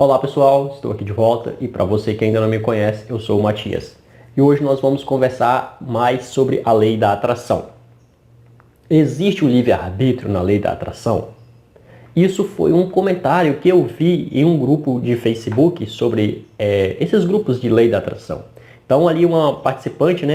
Olá pessoal, estou aqui de volta e para você que ainda não me conhece, eu sou o Matias. E hoje nós vamos conversar mais sobre a lei da atração. Existe o livre-arbítrio na lei da atração? Isso foi um comentário que eu vi em um grupo de Facebook sobre esses grupos de lei da atração. Então ali uma participante,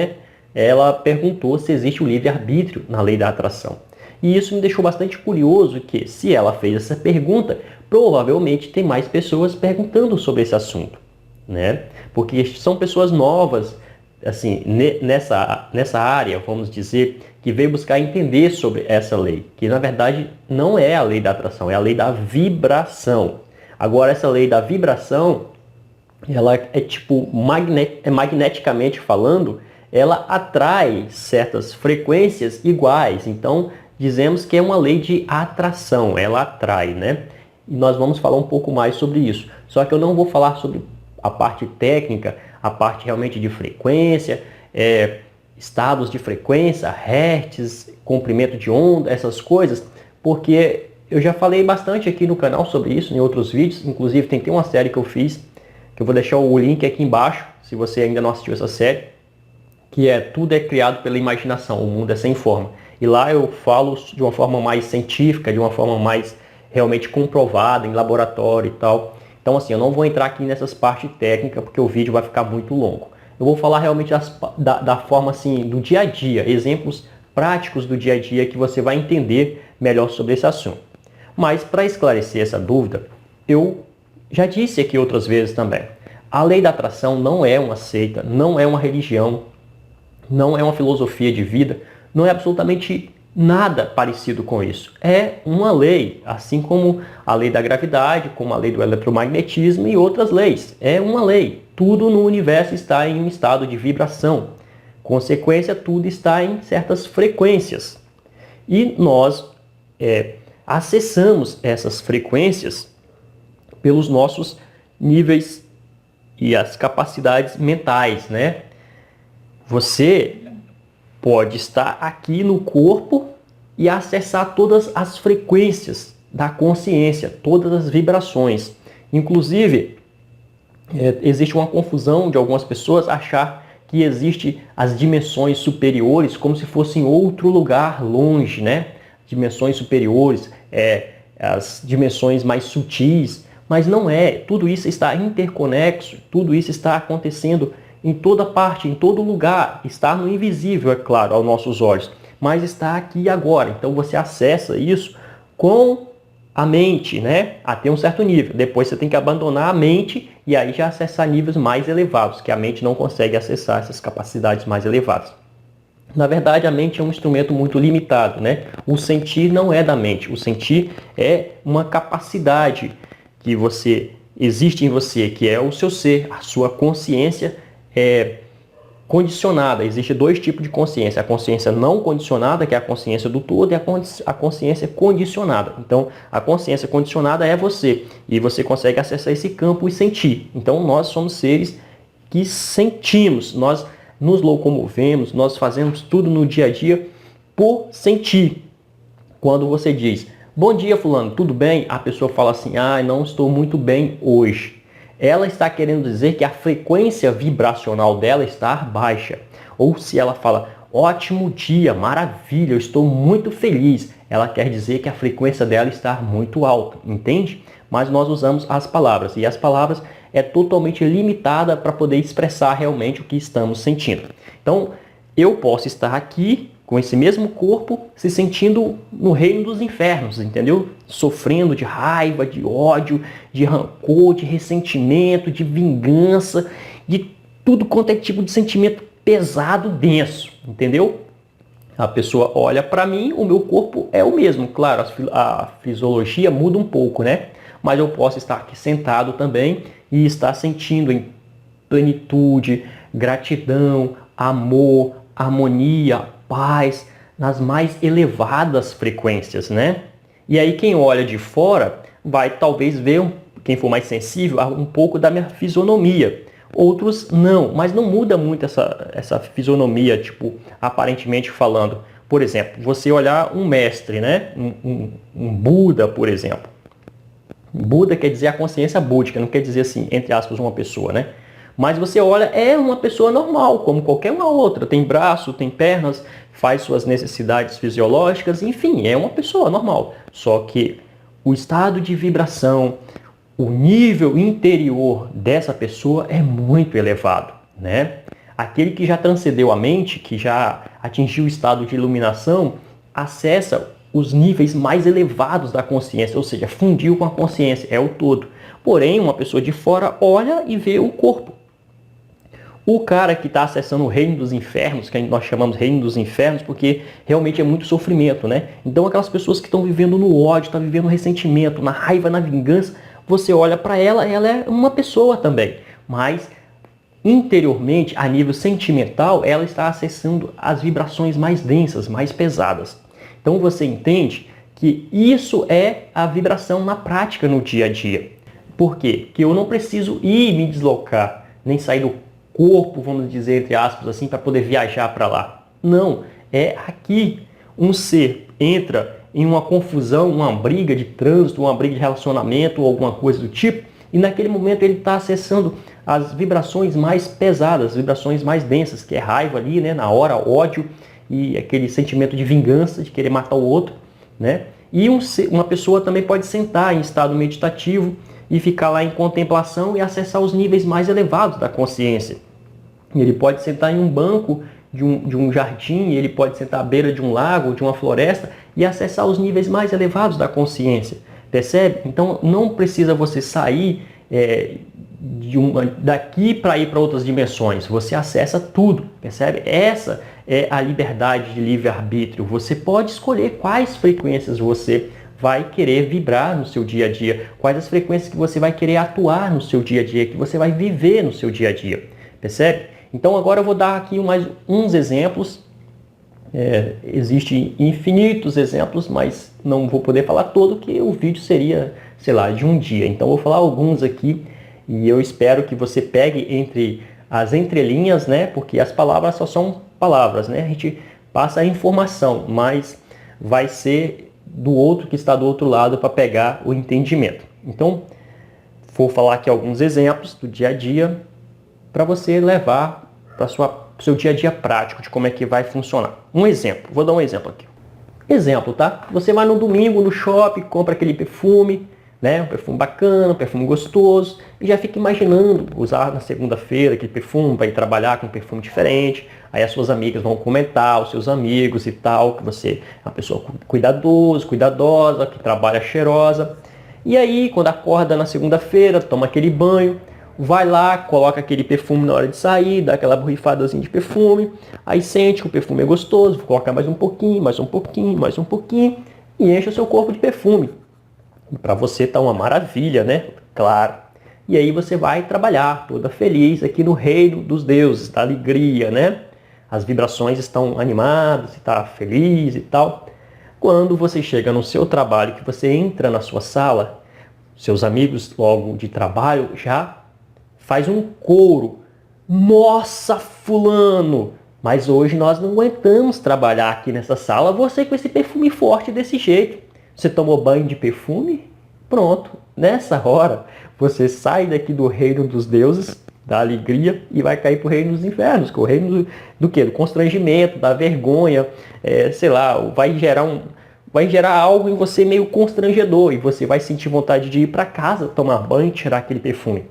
ela perguntou se existe o livre-arbítrio na lei da atração. E isso me deixou bastante curioso que, se ela fez essa pergunta, provavelmente tem mais pessoas perguntando sobre esse assunto, né? Porque são pessoas novas, assim, nessa área, vamos dizer, que veio buscar entender sobre essa lei, que na verdade não é a lei da atração, é a lei da vibração. Agora, essa lei da vibração, ela é tipo, magneticamente falando, ela atrai certas frequências iguais. Então, dizemos que é uma lei de atração, ela atrai, né? E nós vamos falar um pouco mais sobre isso. Só que eu não vou falar sobre a parte técnica, a parte realmente de frequência, estados de frequência, hertz, comprimento de onda, essas coisas, porque eu já falei bastante aqui no canal sobre isso, em outros vídeos. Inclusive tem uma série que eu fiz, que eu vou deixar o link aqui embaixo, se você ainda não assistiu essa série, que tudo é criado pela imaginação, o mundo é sem forma. E lá eu falo de uma forma mais científica, de uma forma mais realmente comprovada, em laboratório e tal. Então assim, eu não vou entrar aqui nessas partes técnicas, porque o vídeo vai ficar muito longo. Eu vou falar realmente da forma assim, do dia a dia, exemplos práticos do dia a dia que você vai entender melhor sobre esse assunto. Mas para esclarecer essa dúvida, eu já disse aqui outras vezes também, a lei da atração não é uma seita, não é uma religião, não é uma filosofia de vida, não é absolutamente nada parecido com isso. É uma lei, assim como a lei da gravidade, como a lei do eletromagnetismo e outras leis. É uma lei. Tudo no universo está em um estado de vibração. Consequência, tudo está em certas frequências. E nós acessamos essas frequências pelos nossos níveis e as capacidades mentais, né? Você pode estar aqui no corpo e acessar todas as frequências da consciência, todas as vibrações. Inclusive, existe uma confusão de algumas pessoas achar que existe as dimensões superiores como se fossem outro lugar longe, né? Dimensões superiores, as dimensões mais sutis, mas não é. Tudo isso está interconexo, tudo isso está acontecendo em toda parte, em todo lugar. Está no invisível, é claro, aos nossos olhos, mas está aqui e agora. Então você acessa isso com a mente, né? Até um certo nível. Depois você tem que abandonar a mente e aí já acessar níveis mais elevados, que a mente não consegue acessar essas capacidades mais elevadas. Na verdade, a mente é um instrumento muito limitado, né? O sentir não é da mente. O sentir é uma capacidade que existe em você, que é o seu ser, a sua consciência condicionada. Existem dois tipos de consciência: a consciência não condicionada, que é a consciência do todo, e a consciência condicionada. Então, a consciência condicionada é você, e você consegue acessar esse campo e sentir. Então, nós somos seres que sentimos, nós nos locomovemos, nós fazemos tudo no dia a dia por sentir. Quando você diz, bom dia fulano, tudo bem? A pessoa fala assim, não estou muito bem hoje. Ela está querendo dizer que a frequência vibracional dela está baixa. Ou se ela fala, ótimo dia, maravilha, eu estou muito feliz, ela quer dizer que a frequência dela está muito alta, entende? Mas nós usamos as palavras, e as palavras é totalmente limitada para poder expressar realmente o que estamos sentindo. Então, eu posso estar aqui com esse mesmo corpo, se sentindo no reino dos infernos, entendeu? Sofrendo de raiva, de ódio, de rancor, de ressentimento, de vingança, de tudo quanto é tipo de sentimento pesado, denso, entendeu? A pessoa olha para mim, o meu corpo é o mesmo. Claro, a fisiologia muda um pouco, né? Mas eu posso estar aqui sentado também e estar sentindo em plenitude, gratidão, amor, harmonia, paz, nas mais elevadas frequências, né? E aí quem olha de fora vai talvez ver, quem for mais sensível, um pouco da minha fisionomia. Outros não, mas não muda muito essa fisionomia, tipo, aparentemente falando. Por exemplo, você olhar um mestre, né? Um Buda, por exemplo. Buda quer dizer a consciência búdica, não quer dizer assim, entre aspas, uma pessoa, né? Mas você olha, é uma pessoa normal, como qualquer uma outra. Tem braço, tem pernas, faz suas necessidades fisiológicas, enfim, é uma pessoa normal. Só que o estado de vibração, o nível interior dessa pessoa é muito elevado, né? Aquele que já transcendeu a mente, que já atingiu o estado de iluminação, acessa os níveis mais elevados da consciência, ou seja, fundiu com a consciência, é o todo. Porém, uma pessoa de fora olha e vê o corpo. O cara que está acessando o reino dos infernos, que nós chamamos reino dos infernos, porque realmente é muito sofrimento, né? Então aquelas pessoas que estão vivendo no ódio, estão vivendo no ressentimento, na raiva, na vingança, você olha para ela, ela é uma pessoa também. Mas interiormente, a nível sentimental, ela está acessando as vibrações mais densas, mais pesadas. Então você entende que isso é a vibração na prática, no dia a dia. Por quê? Que eu não preciso ir me deslocar, nem sair do corpo, vamos dizer, entre aspas, assim, para poder viajar para lá. Não, é aqui. Um ser entra em uma confusão, uma briga de trânsito, uma briga de relacionamento ou alguma coisa do tipo, e naquele momento ele está acessando as vibrações mais pesadas, as vibrações mais densas, que é raiva ali, né, na hora, ódio e aquele sentimento de vingança, de querer matar o outro, né? E uma pessoa também pode sentar em estado meditativo e ficar lá em contemplação e acessar os níveis mais elevados da consciência. Ele pode sentar em um banco de um jardim, ele pode sentar à beira de um lago, de uma floresta e acessar os níveis mais elevados da consciência. Percebe? Então não precisa você sair daqui para ir para outras dimensões. Você acessa tudo. Percebe? Essa é a liberdade de livre-arbítrio. Você pode escolher quais frequências você vai querer vibrar no seu dia a dia, quais as frequências que você vai querer atuar no seu dia a dia, que você vai viver no seu dia a dia. Percebe? Então agora eu vou dar aqui mais uns exemplos. Existem infinitos exemplos, mas não vou poder falar todo, que o vídeo seria, sei lá, de um dia. Então eu vou falar alguns aqui e eu espero que você pegue entre as entrelinhas, né? Porque as palavras só são palavras, né? A gente passa a informação, mas vai ser do outro que está do outro lado para pegar o entendimento. Então, vou falar aqui alguns exemplos do dia a dia para você levar para o seu dia a dia prático de como é que vai funcionar. Um exemplo, vou dar um exemplo aqui. Exemplo, tá? Você vai no domingo no shopping, compra aquele perfume, né? Um perfume bacana, um perfume gostoso, e já fica imaginando usar na segunda-feira aquele perfume para ir trabalhar com um perfume diferente. Aí as suas amigas vão comentar, os seus amigos e tal, que você é uma pessoa cuidadosa, que trabalha cheirosa. E aí, quando acorda na segunda-feira, toma aquele banho, vai lá, coloca aquele perfume na hora de sair, dá aquela borrifadazinha de perfume, aí sente que o perfume é gostoso, coloca mais um pouquinho, mais um pouquinho, mais um pouquinho, e enche o seu corpo de perfume. Para você tá uma maravilha, né? Claro. E aí você vai trabalhar toda feliz aqui no reino dos deuses, da alegria, né? As vibrações estão animadas, está feliz e tal. Quando você chega no seu trabalho, que você entra na sua sala, seus amigos logo de trabalho já faz um coro. Nossa, fulano! Mas hoje nós não aguentamos trabalhar aqui nessa sala, você com esse perfume forte desse jeito. Você tomou banho de perfume? Pronto. Nessa hora, você sai daqui do reino dos deuses, da alegria, e vai cair para o reino dos infernos, que é o reino do quê? Do constrangimento, da vergonha, sei lá, vai gerar algo em você meio constrangedor, e você vai sentir vontade de ir para casa, tomar banho e tirar aquele perfume.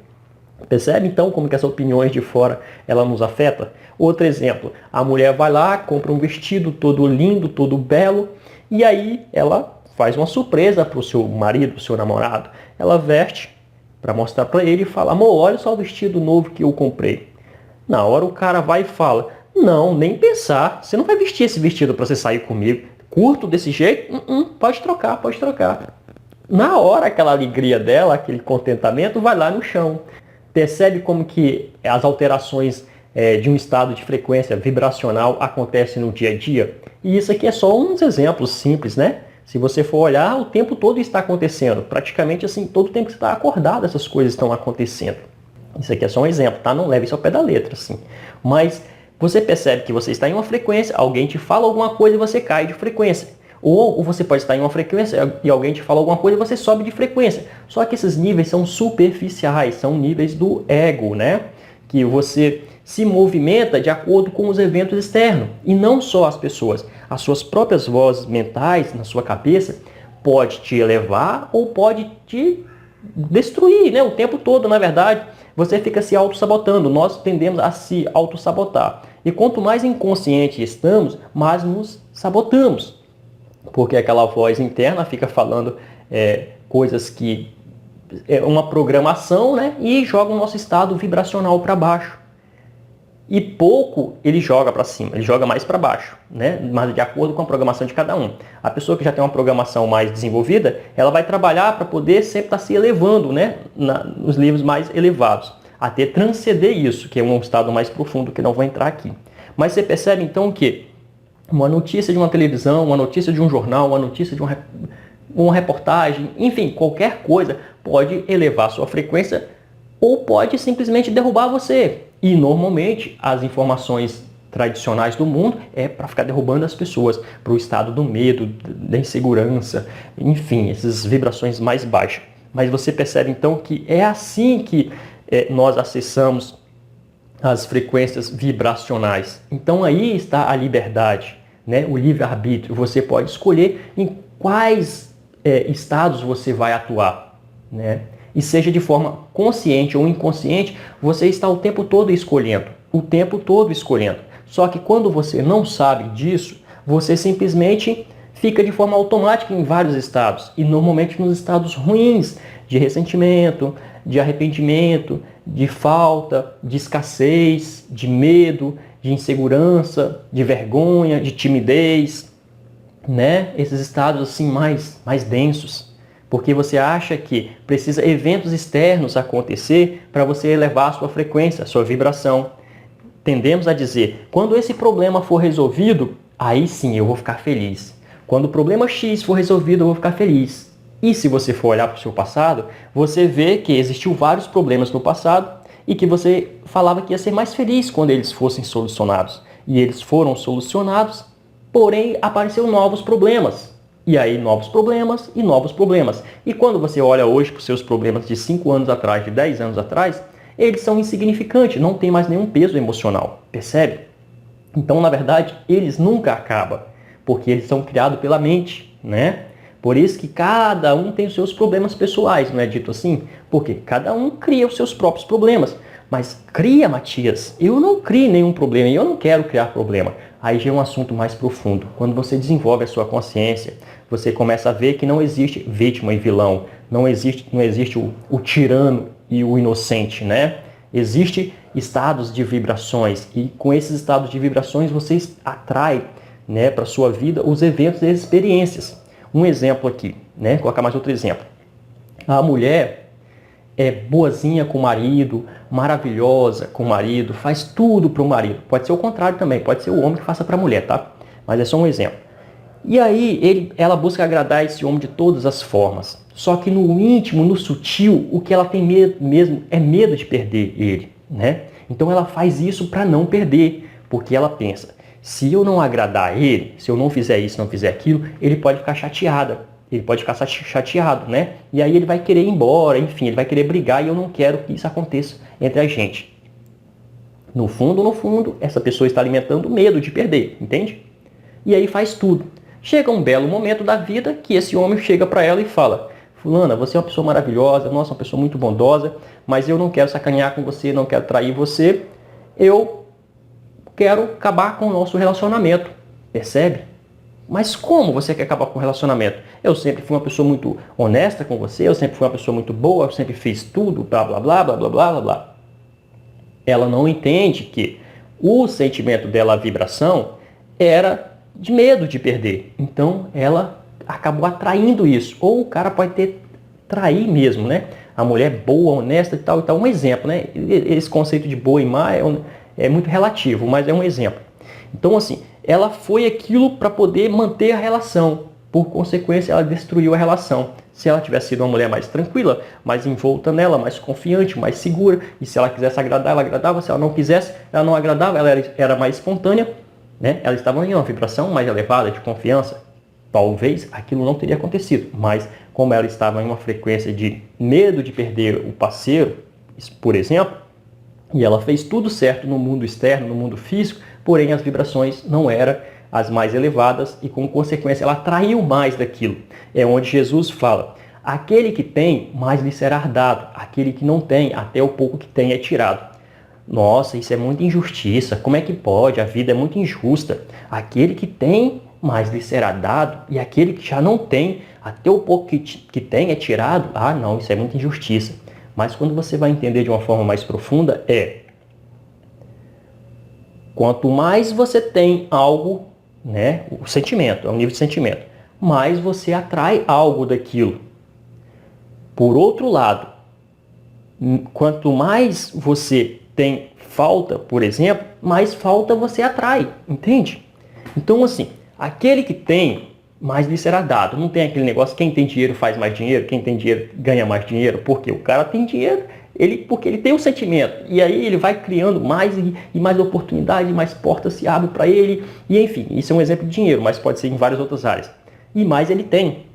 Percebe então como que essas opiniões de fora ela nos afeta? Outro exemplo, a mulher vai lá, compra um vestido todo lindo, todo belo, e aí ela faz uma surpresa para o seu marido, para o seu namorado. Ela veste para mostrar para ele e fala: amor, olha só o vestido novo que eu comprei. Na hora o cara vai e fala: não, nem pensar, você não vai vestir esse vestido para você sair comigo. Curto desse jeito? Pode trocar, pode trocar. Na hora aquela alegria dela, aquele contentamento vai lá no chão. Percebe como que as alterações de um estado de frequência vibracional acontecem no dia a dia? E isso aqui é só uns exemplos simples, né? Se você for olhar, o tempo todo está acontecendo. Praticamente assim, todo o tempo que você está acordado, essas coisas estão acontecendo. Isso aqui é só um exemplo, tá? Não leve isso ao pé da letra, assim. Mas você percebe que você está em uma frequência, alguém te fala alguma coisa e você cai de frequência. Ou você pode estar em uma frequência e alguém te fala alguma coisa e você sobe de frequência. Só que esses níveis são superficiais, são níveis do ego, né? Que você se movimenta de acordo com os eventos externos. E não só as pessoas. As suas próprias vozes mentais na sua cabeça pode te elevar ou pode te destruir, né? O tempo todo, na verdade, você fica se auto-sabotando. Nós tendemos a se auto-sabotar. E quanto mais inconsciente estamos, mais nos sabotamos. Porque aquela voz interna fica falando coisas que é uma programação, né? E joga o nosso estado vibracional para baixo. E pouco ele joga para cima, ele joga mais para baixo, né? Mas de acordo com a programação de cada um. A pessoa que já tem uma programação mais desenvolvida, ela vai trabalhar para poder sempre estar se elevando, né? Nos níveis mais elevados, até transcender isso, que é um estado mais profundo que não vou entrar aqui. Mas você percebe então que uma notícia de uma televisão, uma notícia de um jornal, uma notícia de uma reportagem, enfim, qualquer coisa pode elevar a sua frequência ou pode simplesmente derrubar você. E normalmente as informações tradicionais do mundo é para ficar derrubando as pessoas para o estado do medo, da insegurança, enfim, essas vibrações mais baixas. Mas você percebe então que é assim que nós acessamos as frequências vibracionais. Então aí está a liberdade, né? O livre-arbítrio. Você pode escolher em quais estados você vai atuar, né? E seja de forma consciente ou inconsciente, você está o tempo todo escolhendo. O tempo todo escolhendo. Só que quando você não sabe disso, você simplesmente fica de forma automática em vários estados. E normalmente nos estados ruins, de ressentimento, de arrependimento, de falta, de escassez, de medo, de insegurança, de vergonha, de timidez, né? Esses estados assim mais densos. Porque você acha que precisa eventos externos acontecer para você elevar a sua frequência, a sua vibração. Tendemos a dizer, quando esse problema for resolvido, aí sim eu vou ficar feliz. Quando o problema X for resolvido, eu vou ficar feliz. E se você for olhar para o seu passado, você vê que existiu vários problemas no passado e que você falava que ia ser mais feliz quando eles fossem solucionados. E eles foram solucionados, porém apareceram novos problemas. E aí novos problemas e novos problemas. E quando você olha hoje para os seus problemas de 5 anos atrás, de 10 anos atrás, eles são insignificantes, não tem mais nenhum peso emocional, percebe? Então, na verdade, eles nunca acabam, porque eles são criados pela mente, né? Por isso que cada um tem os seus problemas pessoais, não é dito assim? Porque cada um cria os seus próprios problemas. Mas cria, Matias, eu não crio nenhum problema e eu não quero criar problema. Aí já é um assunto mais profundo. Quando você desenvolve a sua consciência, você começa a ver que não existe vítima e vilão, não existe o tirano e o inocente, né? Existem estados de vibrações e com esses estados de vibrações você atrai, né, para a sua vida os eventos e as experiências. Um exemplo aqui, né? Vou colocar mais outro exemplo. A mulher é boazinha com o marido, maravilhosa com o marido, faz tudo para o marido. Pode ser o contrário também, pode ser o homem que faça para a mulher, tá? Mas é só um exemplo. E aí ela busca agradar esse homem de todas as formas. Só que no íntimo, no sutil, o que ela tem mesmo é medo de perder ele, né? Então ela faz isso para não perder, porque ela pensa, se eu não agradar ele, se eu não fizer isso, não fizer aquilo, ele pode ficar chateada. Ele pode ficar chateado, né? E aí ele vai querer ir embora, enfim, ele vai querer brigar e eu não quero que isso aconteça entre a gente. No fundo, essa pessoa está alimentando medo de perder, entende? E aí faz tudo. Chega um belo momento da vida que esse homem chega para ela e fala, fulana, você é uma pessoa maravilhosa, nossa, uma pessoa muito bondosa, mas eu não quero sacanear com você, não quero trair você, eu quero acabar com o nosso relacionamento, percebe? Mas como você quer acabar com o relacionamento? Eu sempre fui uma pessoa muito honesta com você, eu sempre fui uma pessoa muito boa, eu sempre fiz tudo, blá, blá, blá, blá, blá, blá, blá, blá. Ela não entende que o sentimento dela, a vibração, era de medo de perder. Então, ela acabou atraindo isso. Ou o cara pode ter trair mesmo, né? A mulher boa, honesta e tal, e tal. Um exemplo, né? Esse conceito de boa e má é muito relativo, mas é um exemplo. Então, assim, ela foi aquilo para poder manter a relação. Por consequência, ela destruiu a relação. Se ela tivesse sido uma mulher mais tranquila, mais envolta nela, mais confiante, mais segura, e se ela quisesse agradar, ela agradava. Se ela não quisesse, ela não agradava, ela era mais espontânea, né? Ela estava em uma vibração mais elevada, de confiança. talvez aquilo não teria acontecido. Mas como ela estava em uma frequência de medo de perder o parceiro, por exemplo, e ela fez tudo certo no mundo externo, no mundo físico, porém as vibrações não eram as mais elevadas e, como consequência, ela atraiu mais daquilo. É onde Jesus fala: aquele que tem, mais lhe será dado. Aquele que não tem, até o pouco que tem é tirado. Nossa, isso é muita injustiça. Como é que pode? A vida é muito injusta. Aquele que tem, mais lhe será dado. E aquele que já não tem, até o pouco que tem é tirado. Ah, não, isso é muita injustiça. Mas quando você vai entender de uma forma mais profunda, quanto mais você tem algo, né, o sentimento, é um nível de sentimento, mais você atrai algo daquilo. Por outro lado, quanto mais você tem falta, por exemplo, mais falta você atrai, entende? Então, assim, aquele que tem, mais lhe será dado. Não tem aquele negócio, quem tem dinheiro faz mais dinheiro, quem tem dinheiro ganha mais dinheiro, porque o cara tem dinheiro, porque ele tem o sentimento, e aí ele vai criando mais e mais oportunidade, mais portas se abrem para ele, e enfim, isso é um exemplo de dinheiro, mas pode ser em várias outras áreas. E mais ele tem.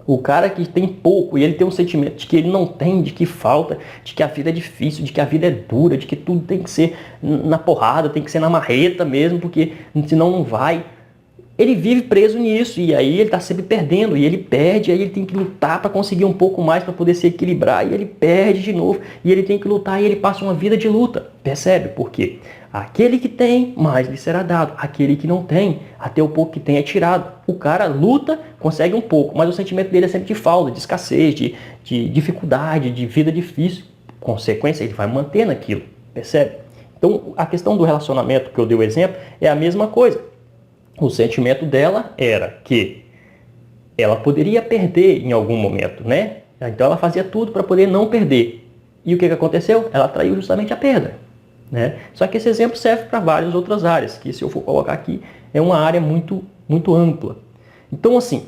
O cara que tem pouco e ele tem um sentimento de que ele não tem, de que falta, de que a vida é difícil, de que a vida é dura, de que tudo tem que ser na porrada, tem que ser na marreta mesmo, porque senão não vai. Ele vive preso nisso e aí ele está sempre perdendo e ele perde, aí ele tem que lutar para conseguir um pouco mais para poder se equilibrar e ele perde de novo e ele tem que lutar e ele passa uma vida de luta. Percebe? Por quê? Aquele que tem, mais lhe será dado. Aquele que não tem, até o pouco que tem é tirado. O cara luta, consegue um pouco, mas o sentimento dele é sempre de falta, de escassez, de dificuldade, de vida difícil. Consequência, ele vai manter naquilo. Percebe? Então, a questão do relacionamento que eu dei o exemplo é a mesma coisa. O sentimento dela era que ela poderia perder em algum momento, né? Então ela fazia tudo para poder não perder. E o que aconteceu? Ela atraiu justamente a perda, né? Só que esse exemplo serve para várias outras áreas, que se eu for colocar aqui, é uma área muito, muito ampla. Então, assim,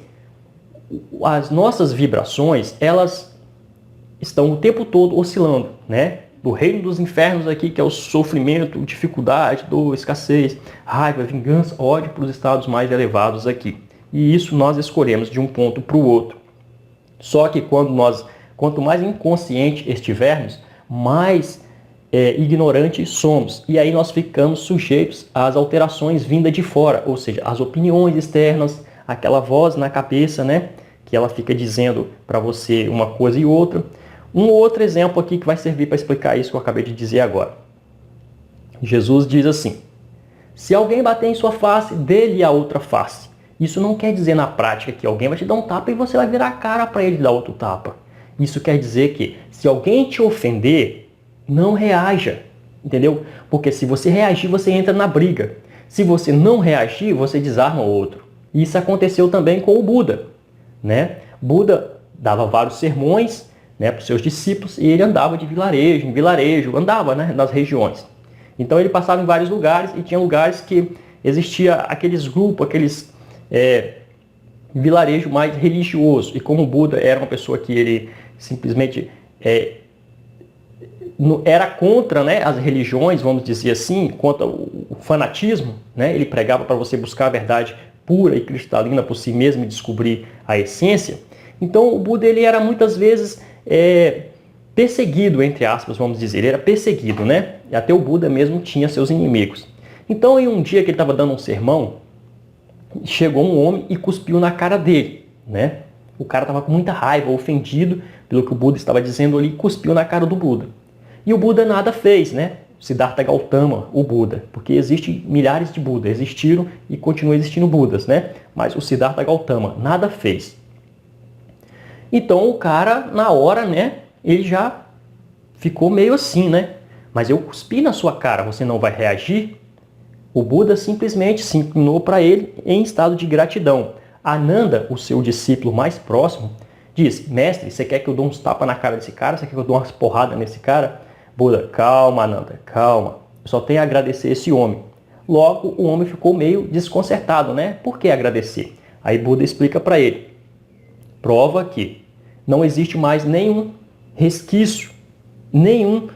as nossas vibrações, elas estão o tempo todo oscilando, né? Do reino dos infernos aqui, que é o sofrimento, dificuldade, dor, escassez, raiva, vingança, ódio, para os estados mais elevados aqui. E isso nós escolhemos de um ponto para o outro. Só que quanto mais inconsciente estivermos, mais ignorantes somos. E aí nós ficamos sujeitos às alterações vindas de fora, ou seja, às opiniões externas, aquela voz na cabeça, né? Que ela fica dizendo para você uma coisa e outra. Um outro exemplo aqui que vai servir para explicar isso que eu acabei de dizer agora. Jesus diz assim: se alguém bater em sua face, dê-lhe a outra face. Isso não quer dizer na prática que alguém vai te dar um tapa e você vai virar a cara para ele dar outro tapa. Isso quer dizer que se alguém te ofender, não reaja, entendeu? Porque se você reagir, você entra na briga. Se você não reagir, você desarma o outro. Isso aconteceu também com o Buda, né? Buda dava vários sermões, né, para os seus discípulos, e ele andava de vilarejo em vilarejo, andava, né, nas regiões. Então ele passava em vários lugares e tinha lugares que existia aqueles grupos, vilarejo mais religioso. E como o Buda era uma pessoa que ele simplesmente era contra, né, as religiões, vamos dizer assim, contra o fanatismo, né, ele pregava para você buscar a verdade pura e cristalina por si mesmo e descobrir a essência. Então o Buda ele era muitas vezes perseguido, entre aspas, vamos dizer. Ele era perseguido, né? E até o Buda mesmo tinha seus inimigos. Então, em um dia que ele estava dando um sermão, chegou um homem e cuspiu na cara dele, né? O cara estava com muita raiva, ofendido pelo que o Buda estava dizendo ali, cuspiu na cara do Buda. E o Buda nada fez, né? Siddhartha Gautama, o Buda, porque existem milhares de Budas, existiram e continuam existindo Budas, né? Mas o Siddhartha Gautama nada fez. Então o cara, na hora, né, ele já ficou meio assim, né? Mas eu cuspi na sua cara, você não vai reagir? O Buda simplesmente se inclinou para ele em estado de gratidão. Ananda, o seu discípulo mais próximo, diz: mestre, você quer que eu dê uns tapas na cara desse cara? Você quer que eu dê umas porradas nesse cara? Buda: calma, Ananda, calma. Eu só tenho a agradecer esse homem. Logo, o homem ficou meio desconcertado, né? Por que agradecer? Aí Buda explica para ele: prova que não existe mais nenhum resquício, nenhum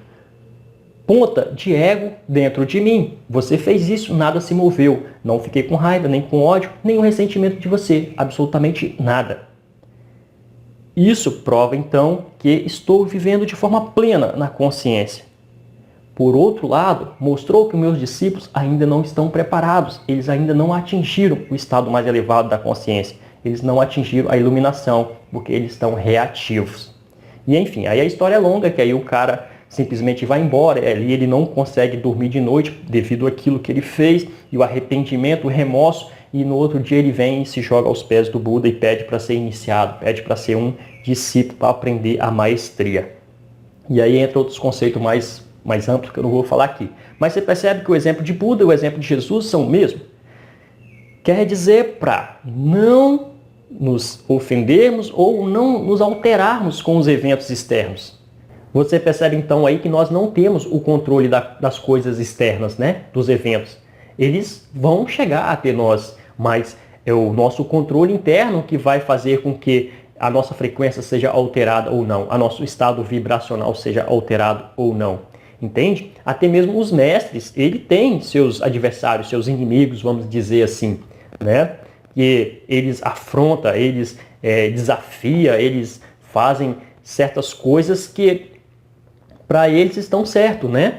ponta de ego dentro de mim. Você fez isso, nada se moveu. Não fiquei com raiva, nem com ódio, nem um ressentimento de você. Absolutamente nada. Isso prova, então, que estou vivendo de forma plena na consciência. Por outro lado, mostrou que os meus discípulos ainda não estão preparados. Eles ainda não atingiram o estado mais elevado da consciência. Eles não atingiram a iluminação, porque eles estão reativos. E enfim, aí a história é longa, que aí o cara simplesmente vai embora, ali ele não consegue dormir de noite devido àquilo que ele fez, e o arrependimento, o remorso, e no outro dia ele vem e se joga aos pés do Buda e pede para ser iniciado, pede para ser um discípulo, para aprender a maestria. E aí entra outros conceitos mais amplos que eu não vou falar aqui. Mas você percebe que o exemplo de Buda e o exemplo de Jesus são o mesmo? Quer dizer, para não nos ofendermos ou não nos alterarmos com os eventos externos. Você percebe então aí que nós não temos o controle das coisas externas, né? Dos eventos. Eles vão chegar até nós, mas é o nosso controle interno que vai fazer com que a nossa frequência seja alterada ou não, a nosso estado vibracional seja alterado ou não. Entende? Até mesmo os mestres, ele tem seus adversários, seus inimigos, vamos dizer assim, né? Que eles afrontam, eles desafiam, eles fazem certas coisas que para eles estão certos, né?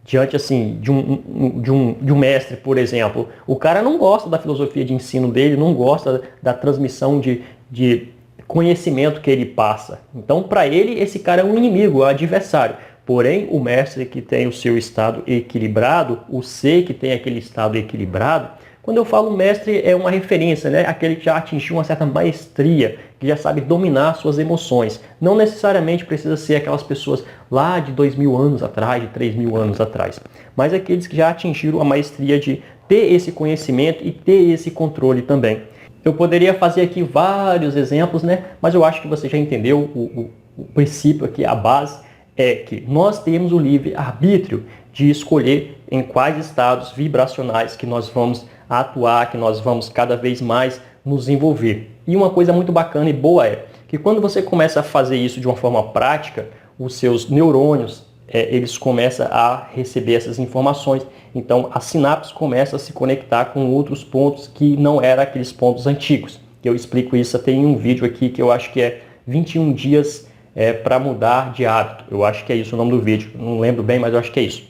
Diante assim de um mestre, por exemplo, o cara não gosta da filosofia de ensino dele, não gosta da transmissão de conhecimento que ele passa. Então, para ele, esse cara é um inimigo, é um adversário. Porém, o mestre que tem o seu estado equilibrado, o ser que tem aquele estado equilibrado, quando eu falo mestre, é uma referência, né? Aquele que já atingiu uma certa maestria, que já sabe dominar suas emoções. Não necessariamente precisa ser aquelas pessoas lá de 2000 anos atrás, de 3000 anos atrás, mas aqueles que já atingiram a maestria de ter esse conhecimento e ter esse controle também. Eu poderia fazer aqui vários exemplos, né? Mas eu acho que você já entendeu o princípio aqui, a base é que nós temos o livre-arbítrio de escolher em quais estados vibracionais que nós vamos atuar, que nós vamos cada vez mais nos envolver. E uma coisa muito bacana e boa é que quando você começa a fazer isso de uma forma prática, os seus neurônios, eles começam a receber essas informações. Então, as sinapses começam a se conectar com outros pontos que não eram aqueles pontos antigos. Eu explico isso até em um vídeo aqui que eu acho que é 21 dias para mudar de hábito. Eu acho que é isso o nome do vídeo. Não lembro bem, mas eu acho que é isso.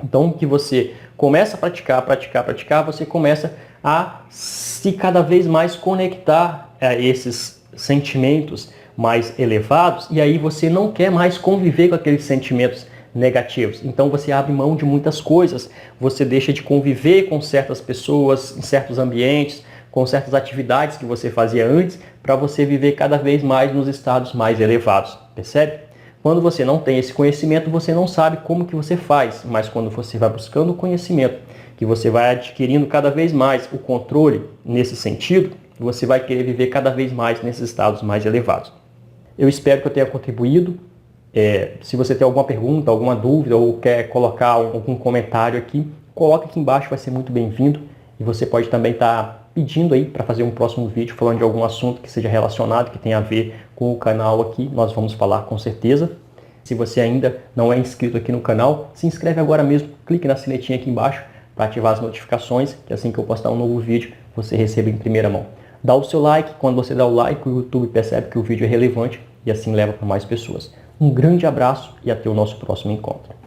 Então, que você começa a praticar, você começa a se cada vez mais conectar a esses sentimentos mais elevados, e aí você não quer mais conviver com aqueles sentimentos negativos. Então você abre mão de muitas coisas, você deixa de conviver com certas pessoas, em certos ambientes, com certas atividades que você fazia antes, para você viver cada vez mais nos estados mais elevados, percebe? Quando você não tem esse conhecimento, você não sabe como que você faz, mas quando você vai buscando o conhecimento, que você vai adquirindo cada vez mais o controle nesse sentido, você vai querer viver cada vez mais nesses estados mais elevados. Eu espero que eu tenha contribuído. Se você tem alguma pergunta, alguma dúvida ou quer colocar algum comentário aqui, coloca aqui embaixo, vai ser muito bem-vindo. E você pode também estar pedindo aí para fazer um próximo vídeo falando de algum assunto que seja relacionado, que tenha a ver com o canal aqui. Nós vamos falar com certeza. Se você ainda não é inscrito aqui no canal, se inscreve agora mesmo, clique na sinetinha aqui embaixo para ativar as notificações, que assim que eu postar um novo vídeo, você receba em primeira mão. Dá o seu like, quando você dá o like, o YouTube percebe que o vídeo é relevante e assim leva para mais pessoas. Um grande abraço e até o nosso próximo encontro.